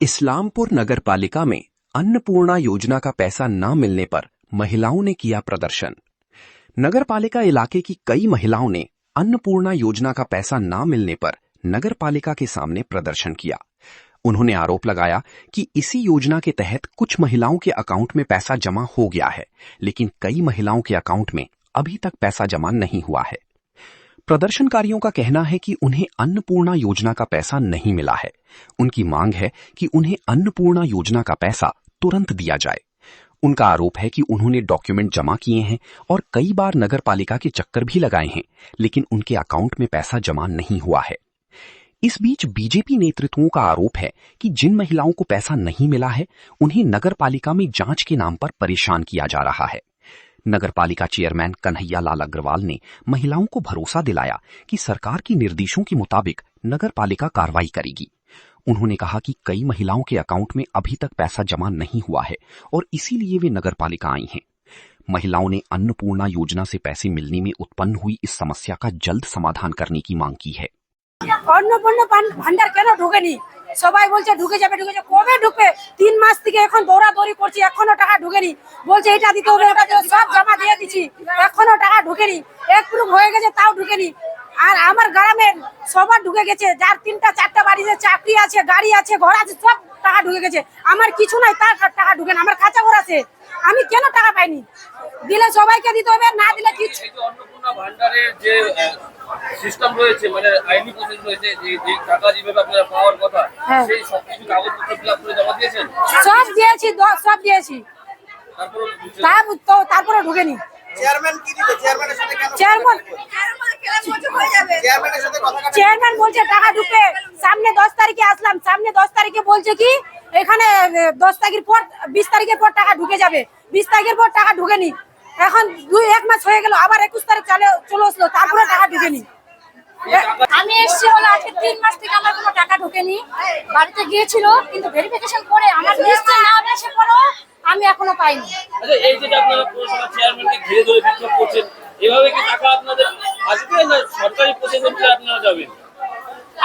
इस्लामपुर नगर पालिका में अन्नपूर्णा योजना का पैसा न मिलने पर महिलाओं ने किया प्रदर्शन। नगर पालिका इलाके की कई महिलाओं ने अन्नपूर्णा योजना का पैसा न मिलने पर नगर पालिका के सामने प्रदर्शन किया। उन्होंने आरोप लगाया कि इसी योजना के तहत कुछ महिलाओं के अकाउंट में पैसा जमा हो गया है, लेकिन कई महिलाओं के अकाउंट में अभी तक पैसा जमा नहीं हुआ है। प्रदर्शनकारियों का कहना है कि उन्हें अन्नपूर्णा योजना का पैसा नहीं मिला है। उनकी मांग है कि उन्हें अन्नपूर्णा योजना का पैसा तुरंत दिया जाए। उनका आरोप है कि उन्होंने डॉक्यूमेंट जमा किए हैं और कई बार नगर पालिका के चक्कर भी लगाए हैं, लेकिन उनके अकाउंट में पैसा जमा नहीं हुआ है। इस बीच बीजेपी नेतृत्वों का आरोप है कि जिन महिलाओं को पैसा नहीं मिला है, उन्हें नगर पालिका में जांच के नाम पर परेशान किया जा रहा है। नगर पालिका चेयरमैन कन्हैया लाल अग्रवाल ने महिलाओं को भरोसा दिलाया कि सरकार के निर्देशों के मुताबिक नगर पालिका कार्रवाई करेगी। उन्होंने कहा कि कई महिलाओं के अकाउंट में अभी तक पैसा जमा नहीं हुआ है और इसीलिए वे नगर पालिका आई हैं। महिलाओं ने अन्नपूर्णा योजना से पैसे मिलने में उत्पन्न हुई इस समस्या का जल्द समाधान करने की मांग की है। अन्नपूर्णा ভান্ডার কেন ঢোকেনি? সবাই বলছে ঢুকে যাবে কবে ঢুকবে? 3 মাস থেকে এখন দৌড়াদৌড়ি করছি, এখনো টাকা ঢোকেনি। বলছে এটা দিতে হবে ওটা দিতে হবে, সব জমা দিয়ে দিছি, এখনো টাকা ঢোকেনি। এক গ্রুপ হয়ে গেছে তাও ঢোকেনি। আর আমার গ্রামের সবার ঢুকে গেছে, যার 3টা 4টা বাড়িতে চাকরি আছে, গাড়ি আছে, ঘর আছে, সব টাকা ঢুকে গেছে। আমার কিছু নাই, তার টাকা ঢোকেনি। আমার কাঁচা ঘর আছে, আমি কেন টাকা পাইনি? দিলে সবাইকে দিতে হবে, না দিলে কিছু। अन्नपूर्णा ভান্ডারের যে সিস্টেম রয়েছে, মানে আইনি প্রসেস রয়েছে, যে টাকা যেভাবে আপনারা পাওয়ার কথা, সেই সবকিছু কাগজপত্র ফিলআপ করে জমা দিয়েছেন? সব দিয়েছি, সব দিয়েছি, তারপরে ঢোকেনি। চেয়ারম্যান কি দিবে? চেয়ারম্যানের সাথে কেন? চেয়ারম্যান বলছে টাকা ঢুকে। সামনে 10 তারিখে আসলাম, সামনে 10 তারিখে বলছে কি এখানে 10 তারিখের পর 20 তারিখের পর টাকা ঢুকে যাবে। 20 তারিখের পর টাকা ঢুকেনি। এখন 1 মাস হয়ে গেল, আবার 21 তারিখ চলে আসলো, তারপরে টাকা ঢুকেনি। আমি এসেছি হলো আজকে 3 মাস থেকে আমার কোনো টাকা ঢোকেনি। বাড়িতে গিয়েছিল, কিন্তু ভেরিফিকেশন করে আমার লিস্টে নাম এসে পড়ো আমি এখনো পাইনি। আচ্ছা, এই যেটা আপনারা পৌরসভা চেয়ারম্যানকে ঘিরে ধরে বিক্ষোভ করছেন, এভাবে কি টাকা আপনাদের আসবে না সরকারি প্রতিনিধি আপনারা যাবেন?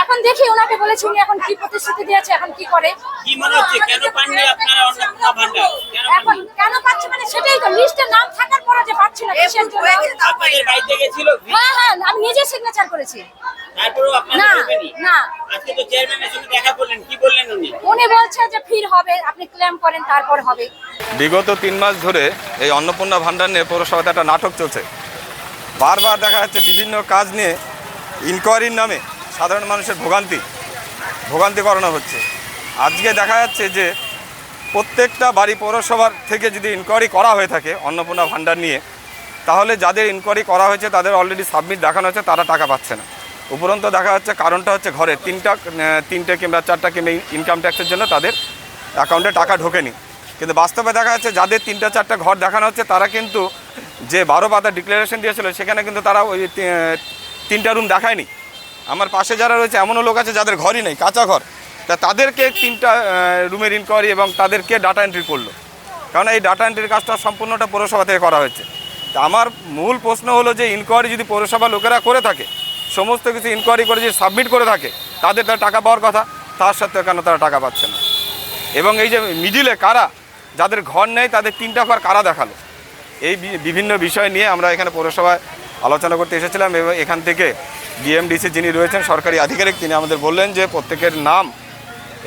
এখন দেখি, ওনাকে বলেছি উনি এখন কি প্রতিশ্রুতি দিয়েছে, এখন কি করে। কি মনে হচ্ছে কেন পাননি আপনারা अन्नपूर्णा ভান্ডার? এখন কেন পাচ্ছি মানে সেটাই তো, লিস্টে নাম থাকার পরে যে পাচ্ছি না কিসের জন্য? আপনাদের বাড়িতে গেছিল? হ্যাঁ, আমি নিজে সিগনেচার করেছি। তারপরেও আপনারা ঢোকেনি? না। আজকে তো চেয়ারম্যানের সঙ্গে দেখা করলেন, কি বললেন উনি? উনি বলছে যে ফির হবে, আপনি ক্লেম করেন তারপর হবে। বিগত 3 মাস ধরে এই अन्नपूर्णा ভান্ডার নিয়ে পৌরসভাতে একটা নাটক চলছে। বারবার দেখা যাচ্ছে বিভিন্ন কাজ নিয়ে ইনকোয়ারির নামে সাধারণ মানুষের ভোগান্তি করানো হচ্ছে। আজকে দেখা যাচ্ছে যে প্রত্যেকটা বাড়ি পৌরসভার থেকে যদি ইনকোয়ারি করা হয়ে থাকে अन्नपूर्णा ভান্ডার নিয়ে, তাহলে যাদের ইনকোয়ারি করা হয়েছে তাদের অলরেডি সাবমিট দেখানো হচ্ছে, তারা টাকা পাচ্ছে না। উপরন্ত দেখা যাচ্ছে কারণটা হচ্ছে ঘরে 3টে কিংবা 4টা কিংবা ইনকাম ট্যাক্সের জন্য তাদের অ্যাকাউন্টে টাকা ঢোকেনি। কিন্তু বাস্তবে দেখা যাচ্ছে যাদের 3টা 4টা ঘর দেখানো হচ্ছে, তারা কিন্তু যে 12 পাতা ডিক্লারেশন দিয়েছিল সেখানে কিন্তু তারা ওই 3টা রুম দেখায়নি। আমার পাশে যারা রয়েছে এমনও লোক আছে যাদের ঘরই নেই, কাঁচা ঘর, তা তাদেরকে 3টা রুমের ইনকোয়ারি এবং তাদেরকে ডাটা এন্ট্রি করলো, কারণ এই ডাটা এন্ট্রির কাজটা সম্পূর্ণটা পৌরসভা থেকে করা হয়েছে। তা আমার মূল প্রশ্ন হলো যে ইনকোয়ারি যদি পৌরসভা লোকেরা করে থাকে, সমস্ত কিছু ইনকোয়ারি করে যদি সাবমিট করে থাকে, তাদের তার টাকা পাওয়ার কথা, তার সত্ত্বেও কেন তারা টাকা পাচ্ছে না? এবং এই যে মিডিলে কারা, যাদের ঘর নেই তাদের 3টা ঘর কারা দেখালো, এই বিভিন্ন বিষয় নিয়ে আমরা এখানে পৌরসভায় আলোচনা করতে এসেছিলাম। এবং এখান থেকে ডিএমডিসি যিনি রয়েছেন সরকারি আধিকারিক, তিনি আমাদের বললেন যে প্রত্যেকের নাম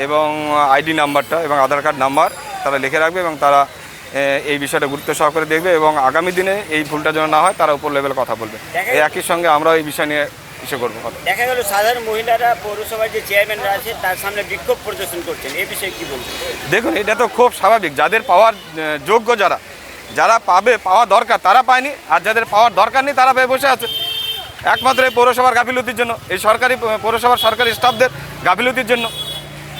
এবং আইডি নাম্বারটা এবং আধার কার্ড নাম্বার তারা লিখে রাখবে এবং তারা এই বিষয়টা গুরুত্ব সহকারে দেখবে এবং আগামী দিনে এই ভুলটা যেন না হয় তারা উপর লেভেলে কথা বলবে। এই একই সঙ্গে আমরা এই বিষয় নিয়ে ইস্যু করবো। দেখা গেল সাধারণ মহিলারা পৌরসভার যে চেয়ারম্যানরা আছে তার সামনে বিক্ষোভ প্রদর্শন করছেন, এই বিষয়ে কি বলবেন? দেখুন, এটা তো খুব স্বাভাবিক। যাদের পাওয়ার যোগ্য, যারা পাওয়া দরকার তারা পায়নি, আর যাদের পাওয়ার দরকার নেই তারা পেয়ে বসে আছে। একমাত্র এই পৌরসভার গাফিলতির জন্য, এই পৌরসভার সরকারি স্টাফদের গাফিলতির জন্য।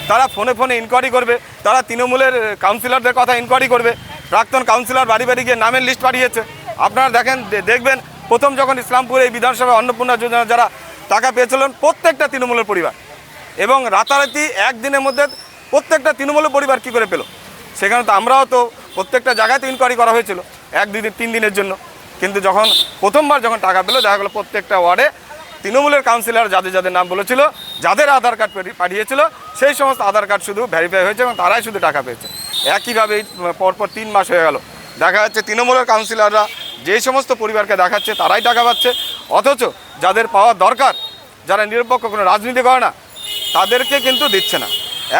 তারা ফোনে ইনকোয়ারি করবে, তারা তৃণমূলের কাউন্সিলরদের কথা ইনকোয়ারি করবে। প্রাক্তন কাউন্সিলর বাড়ি গিয়ে নামের লিস্ট পাঠিয়েছে। আপনারা দেখবেন প্রথম যখন ইসলামপুরে এই বিধানসভায় अन्नपूर्णा যোজনা যারা টাকা পেয়েছিলেন প্রত্যেকটা তৃণমূলের পরিবার, এবং রাতারাতি একদিনের মধ্যে প্রত্যেকটা তৃণমূলের পরিবার কী করে পেল? সেখানে তো আমরাও তো প্রত্যেকটা জায়গায় তো ইনকোয়ারি করা হয়েছিল 1 2 3 দিনের জন্য। কিন্তু প্রথমবার যখন টাকা পেলো, দেখা গেলো প্রত্যেকটা ওয়ার্ডে তৃণমূলের কাউন্সিলর যাদের যাদের নাম বলেছিল, যাদের আধার কার্ড পাঠিয়েছিল, সেই সমস্ত আধার কার্ড শুধু ভেরিফাই হয়েছে এবং তারাই শুধু টাকা পেয়েছে। একইভাবে পরপর 3 মাস হয়ে গেল, দেখা যাচ্ছে তৃণমূলের কাউন্সিলররা যেই সমস্ত পরিবারকে দেখাচ্ছে তারাই টাকা পাচ্ছে, অথচ যাদের পাওয়া দরকার, যারা নিরপেক্ষ কোনো রাজনীতি করে না, তাদেরকে কিন্তু দিচ্ছে না।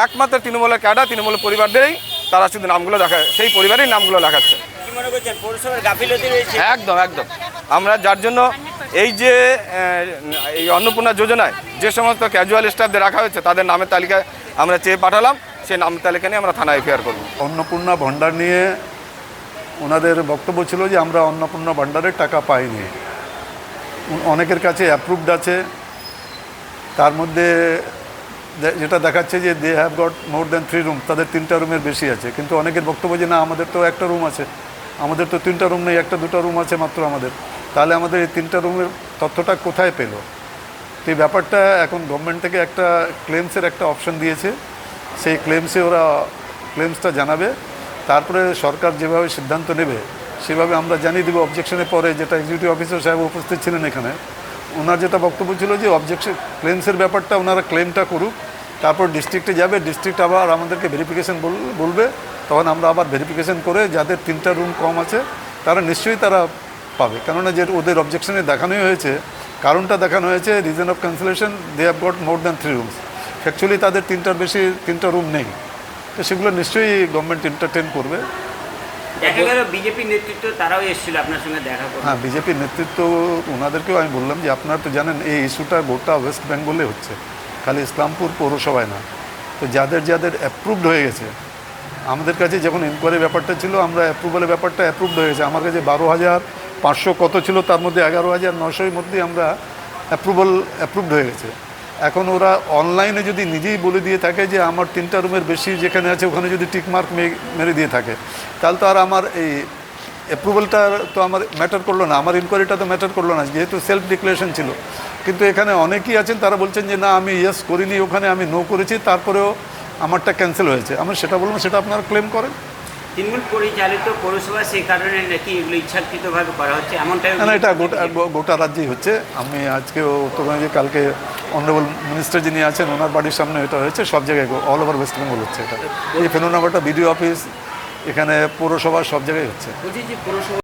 একমাত্র তৃণমূলের ক্যাডার, তৃণমূলের পরিবারদেরই তারা শুধু নামগুলো দেখায়, সেই পরিবারের নামগুলো দেখাচ্ছে। কি মনে করছেন পৌরসভার গাফিলতি রয়েছে? একদম একদম। আমরা যার জন্য এই যে এই অন্নপূর্ণা যোজনায় যে সমস্ত ক্যাজুয়াল স্টাফদের রাখা হয়েছে তাদের নামের তালিকায় আমরা চেয়ে পাঠালাম, সেই নামের তালিকা নিয়ে আমরা থানায় এফআইআর করব। অন্নপূর্ণা ভাণ্ডার নিয়ে ওনাদের বক্তব্য ছিল যে আমরা অন্নপূর্ণা ভাণ্ডারের টাকা পাইনি। অনেকের কাছে অ্যাপ্রুভড আছে, তার মধ্যে যেটা দেখাচ্ছে যে they have got more than 3 room, তাদের 3টা রুমের বেশি আছে। কিন্তু অনেকের বক্তব্য যে না, আমাদের তো একটা রুম আছে, আমাদের তো 3টা রুম নেই, 1-2টা রুম আছে মাত্র আমাদের। তাহলে আমাদের এই 3টা রুমের তথ্যটা কোথায় পেল? তো এই ব্যাপারটা এখন গভর্নমেন্ট থেকে একটা ক্লেমসের একটা অপশন দিয়েছে, সেই ক্লেমসে ওরা ক্লেমসটা জানাবে, তারপরে সরকার যেভাবে সিদ্ধান্ত নেবে সেভাবে আমরা জানিয়ে দেবো অবজেকশনের পরে। যেটা এক্সিকিউটিভ অফিসার সাহেব উপস্থিত ছিলেন এখানে, ওনার যেটা বক্তব্য ছিল যে অবজেকশন ক্লেমসের ব্যাপারটা ওনারা ক্লেমটা করুক, তারপর ডিস্ট্রিক্টে যাবে, ডিস্ট্রিক্ট আবার আমাদেরকে ভেরিফিকেশন বলবে, তখন আমরা আবার ভেরিফিকেশন করে যাদের 3টা রুম কম আছে তারা নিশ্চয়ই তারা পাবে। কেননা যে ওদের অবজেকশনে দেখানোই হয়েছে, কারণটা দেখানো হয়েছে reason of cancellation, they have got more than 3 rooms. Actually তাদের 3টার বেশি 3টা রুম নেই, তো সেগুলো নিশ্চয়ই গভর্নমেন্ট এন্টারটেন করবে। দেখা গেল বিজেপি নেতৃত্ব তারাও এসেছিল আপনার সঙ্গে দেখা করতে। হ্যাঁ, বিজেপির নেতৃত্ব, ওনাদেরকেও আমি বললাম যে আপনারা তো জানেন এই ইস্যুটা গোটা ওয়েস্ট বেঙ্গলে হচ্ছে, খালি ইসলামপুর পৌরসভায় না। তো যাদের যাদের অ্যাপ্রুভড হয়ে গেছে, আমাদের কাছে যখন ইনকোয়ারি ব্যাপারটা ছিল, আমরা অ্যাপ্রুভালের ব্যাপারটা অ্যাপ্রুভড হয়ে গেছে। আমার কাছে 12,500 কত ছিল, তার মধ্যে 11,900-এর মধ্যে আমরা অ্যাপ্রুভড হয়ে গেছে। এখন ওরা অনলাইনে যদি নিজেই বলে দিয়ে থাকে যে আমার 3টা রুমের বেশি যেখানে আছে ওখানে যদি টিকমার্ক মেরে দিয়ে থাকে, তাহলে তো আর আমার এই অ্যাপ্রুভালটা তো আমার ম্যাটার করলো না, আমার ইনকোয়ারিটা তো ম্যাটার করলো না, যেহেতু সেলফ ডিক্লারেশন ছিল। কিন্তু এখানে অনেকেই আছেন তারা বলছেন যে না, আমি ইয়েস করিনি, ওখানে আমি নো করেছি, তারপরেও আমারটা ক্যান্সেল হয়েছে। আমি সেটা বলবো, সেটা আপনারা ক্লেম করেন। তৃণমূল পরিচালিত পৌরসভা, সেই কারণে নাকি এগুলো ইচ্ছাকৃতভাবে করা হচ্ছে, এমনটাই না, এটা গোটা রাজ্যেই হচ্ছে। আমি আজকে উত্তরবঙ্গে, কালকে অনারেবল মিনিস্টার যিনি আছেন ওনার বাড়ির সামনে এটা হয়েছে, সব জায়গায় অল ওভার ওয়েস্ট বেঙ্গল হচ্ছে এটা। এই ফেনোমেনাটা বিডিও অফিস, এখানে পৌরসভা, সব জায়গায় হচ্ছে।